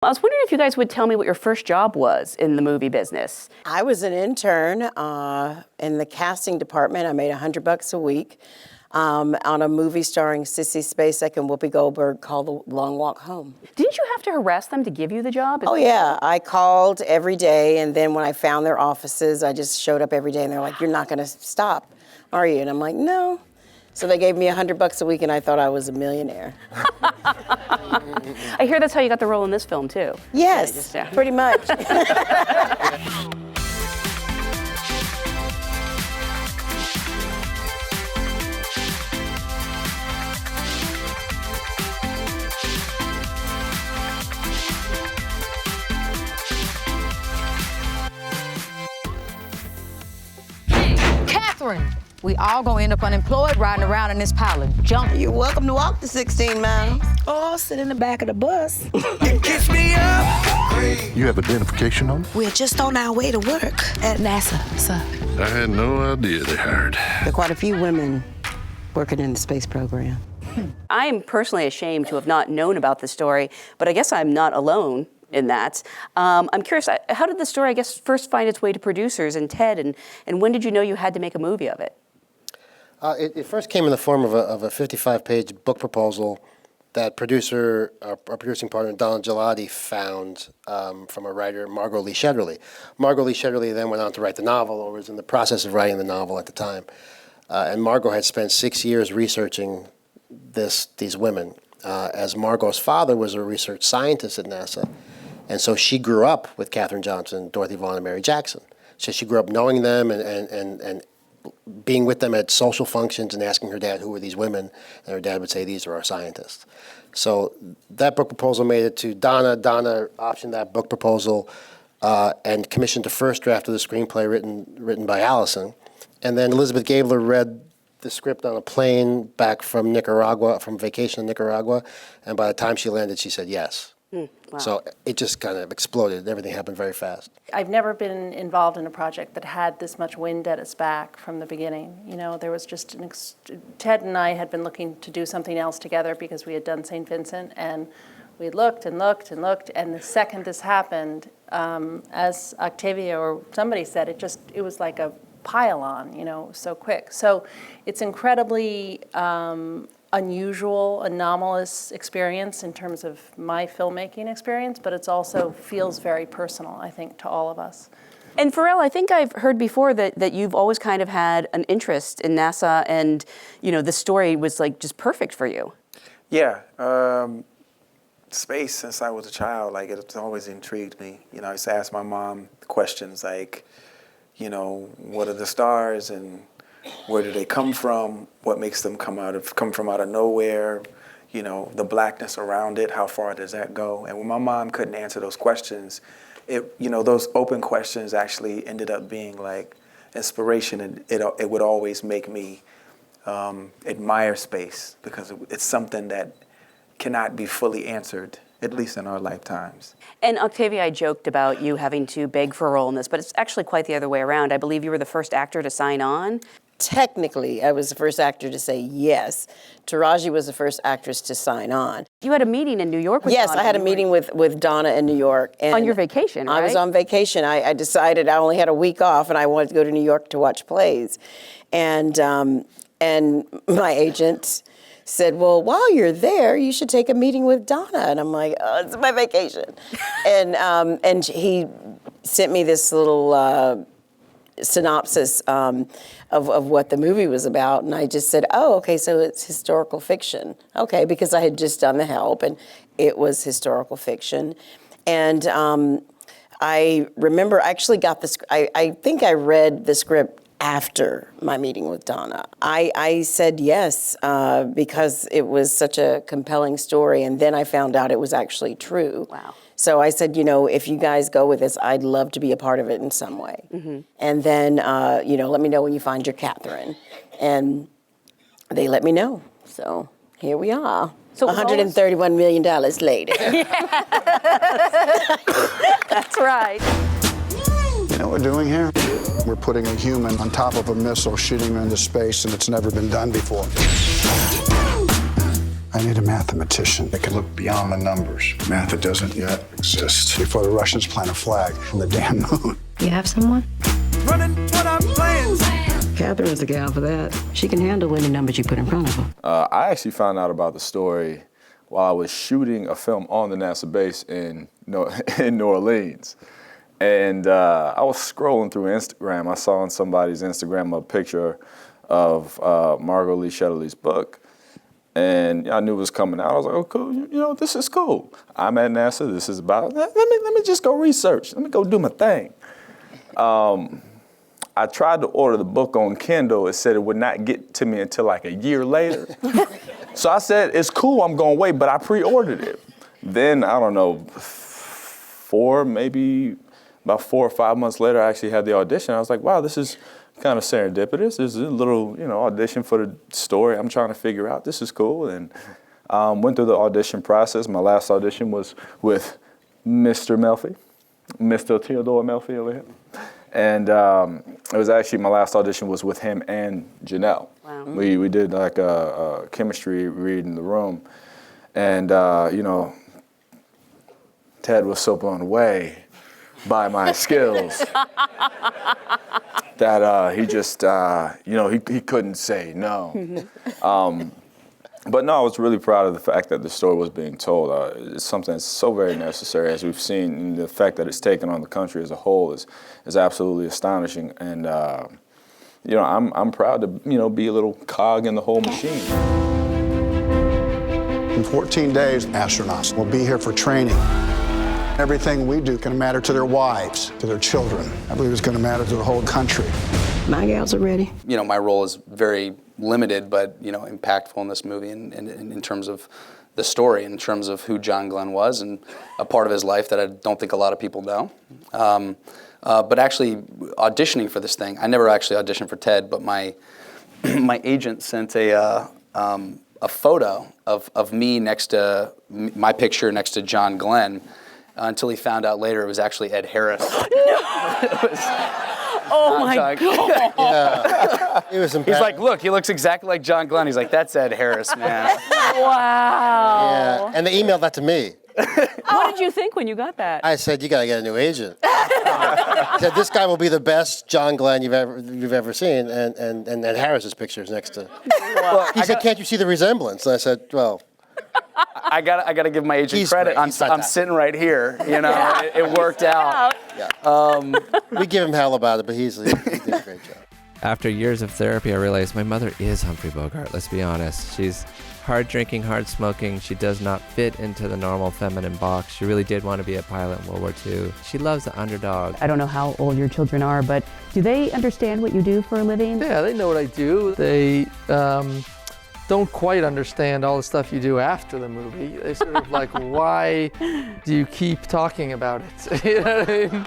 I was wondering if you guys would tell me what your first job was in the movie business. I was an intern in the casting department. I made $100 a week on a movie starring Sissy Spacek and Whoopi Goldberg called The Long Walk Home. Didn't you have to harass them to give you the job? Oh yeah, I called every day, and then when I found their offices, I just showed up every day, and they're like, "You're not gonna stop, are you?" And I'm like, "No." So they gave me $100 a week, and I thought I was a millionaire. I hear that's how you got the role in this film, too. Yes, pretty much. Catherine, we all gonna end up unemployed riding around in this pile of junk. You're welcome to walk the 16 miles. Or sit in the back of the bus. Kiss me up. You have identification on? We're just on our way to work at NASA, sir. I had no idea they hired. There are quite a few women working in the space program. I am personally ashamed to have not known about the story, but I guess I'm not alone in that. I'm curious, how did the story, I guess, first find its way to producers and Ted, and when did you know you had to make a movie of it? It first came in the form of a 55-page book proposal that our producing partner, Don Gelati, found from a writer, Margot Lee Shetterly. Margot Lee Shetterly then went on to write the novel, or was in the process of writing the novel at the time. And Margot had spent 6 years researching these women, as Margot's father was a research scientist at NASA. And so she grew up with Katherine Johnson, Dorothy Vaughan, and Mary Jackson. So she grew up knowing them and being with them at social functions and asking her dad, who were these women? And her dad would say, these are our scientists. So that book proposal made it to Donna. Donna optioned that book proposal and commissioned the first draft of the screenplay written by Allison. And then Elizabeth Gabler read the script on a plane back from Nicaragua, from vacation in Nicaragua. And by the time she landed, she said yes. Wow. So it just kind of exploded. Everything happened very fast. I've never been involved in a project that had this much wind at its back from the beginning. You know, there was just Ted and I had been looking to do something else together because we had done St. Vincent, and we looked and looked and looked, and the second this happened, as Octavia or somebody said, it was like a pile-on, you know, so quick. So it's incredibly unusual, anomalous experience in terms of my filmmaking experience, but it's also feels very personal, I think, to all of us. And Pharrell, I think I've heard before that you've always kind of had an interest in NASA, and you know, the story was like just perfect for you. Yeah, space since I was a child, like it's always intrigued me. You know, I used to ask my mom questions like, you know, what are the stars and where do they come from? What makes them come from out of nowhere? You know, the blackness around it, how far does that go? And when my mom couldn't answer those questions, those open questions actually ended up being like inspiration, and it would always make me admire space because it's something that cannot be fully answered, at least in our lifetimes. And Octavia, I joked about you having to beg for a role in this, but it's actually quite the other way around. I believe you were the first actor to sign on. Technically, I was the first actor to say yes. Taraji was the first actress to sign on. You had a meeting in New York with Donna. Yes, I had a meeting with Donna in New York. And on your vacation, right? I was on vacation. I decided I only had a week off, and I wanted to go to New York to watch plays. And my agent said, well, while you're there, you should take a meeting with Donna. And I'm like, oh, it's my vacation. And he sent me this little synopsis of what the movie was about, and I just said, oh, okay, so it's historical fiction. Okay, because I had just done The Help, and it was historical fiction. And I remember I actually got the I think I read the script after my meeting with Donna. I said yes because it was such a compelling story, and then I found out it was actually true. Wow. So I said, you know, if you guys go with this, I'd love to be a part of it in some way. Mm-hmm. And then, you know, let me know when you find your Catherine. And they let me know. So here we are. So $131 million later. That's right. You know what we're doing here? We're putting a human on top of a missile, shooting him into space, and it's never been done before. I I need a mathematician that can look beyond the numbers. Math that doesn't yet exist. Before the Russians plant a flag on the damn moon. You have someone? Running what I'm playing. Catherine's the gal for that. She can handle any numbers you put in front of her. I actually found out about the story while I was shooting a film on the NASA base in New Orleans. And I was scrolling through Instagram. I saw on somebody's Instagram a picture of Margot Lee Shetterly's book. And I knew it was coming out. I was like, oh, cool, this is cool. I'm at NASA, this is about, let me just go research. Let me go do my thing. I tried to order the book on Kindle. It said it would not get to me until like a year later. So I said, it's cool, I'm gonna wait, but I pre-ordered it. Then, I don't know, about 4 or 5 months later, I actually had the audition. I was like, wow, this is kind of serendipitous. This is a little, audition for the story I'm trying to figure out. This is cool. And went through the audition process. My last audition was with Mr. Melfi, Mr. Theodore Melfi over here. And it was actually, my last audition was with him and Janelle. Wow. We did like a chemistry read in the room. And, Ted was so blown away by my skills that he just, he couldn't say no. But no, I was really proud of the fact that the story was being told. It's something that's so very necessary, as we've seen. And the fact that it's taken on the country as a whole is absolutely astonishing. And I'm proud to be a little cog in the whole machine. In 14 days, astronauts will be here for training. Everything we do can matter to their wives, to their children. I believe it's going to matter to the whole country. My gals are ready. My role is very limited, but impactful in this movie, and in terms of the story, in terms of who John Glenn was, and a part of his life that I don't think a lot of people know. But actually, auditioning for this thing, I never actually auditioned for Ted, but my agent sent a photo of me next to my picture next to John Glenn. Until he found out later it was actually Ed Harris. Oh my God. Yeah. It was He's like, look, he looks exactly like John Glenn. He's like, that's Ed Harris, man. Wow. Yeah, and they emailed that to me. What did you think when you got that? I said, you gotta get a new agent. I said, this guy will be the best John Glenn you've ever seen, and Harris's picture is next to. Wow. He said, can't you see the resemblance? And I said, well. I gotta give my agent credit. I'm sitting right here. It worked out. Yeah. We give him hell about it, but he did a great job. After years of therapy, I realized my mother is Humphrey Bogart. Let's be honest. She's hard drinking, hard smoking. She does not fit into the normal feminine box. She really did want to be a pilot in World War II. She loves the underdog. I don't know how old your children are, but do they understand what you do for a living? Yeah, they know what I do. They don't quite understand all the stuff you do after the movie. They sort of like, why do you keep talking about it? You know what I mean?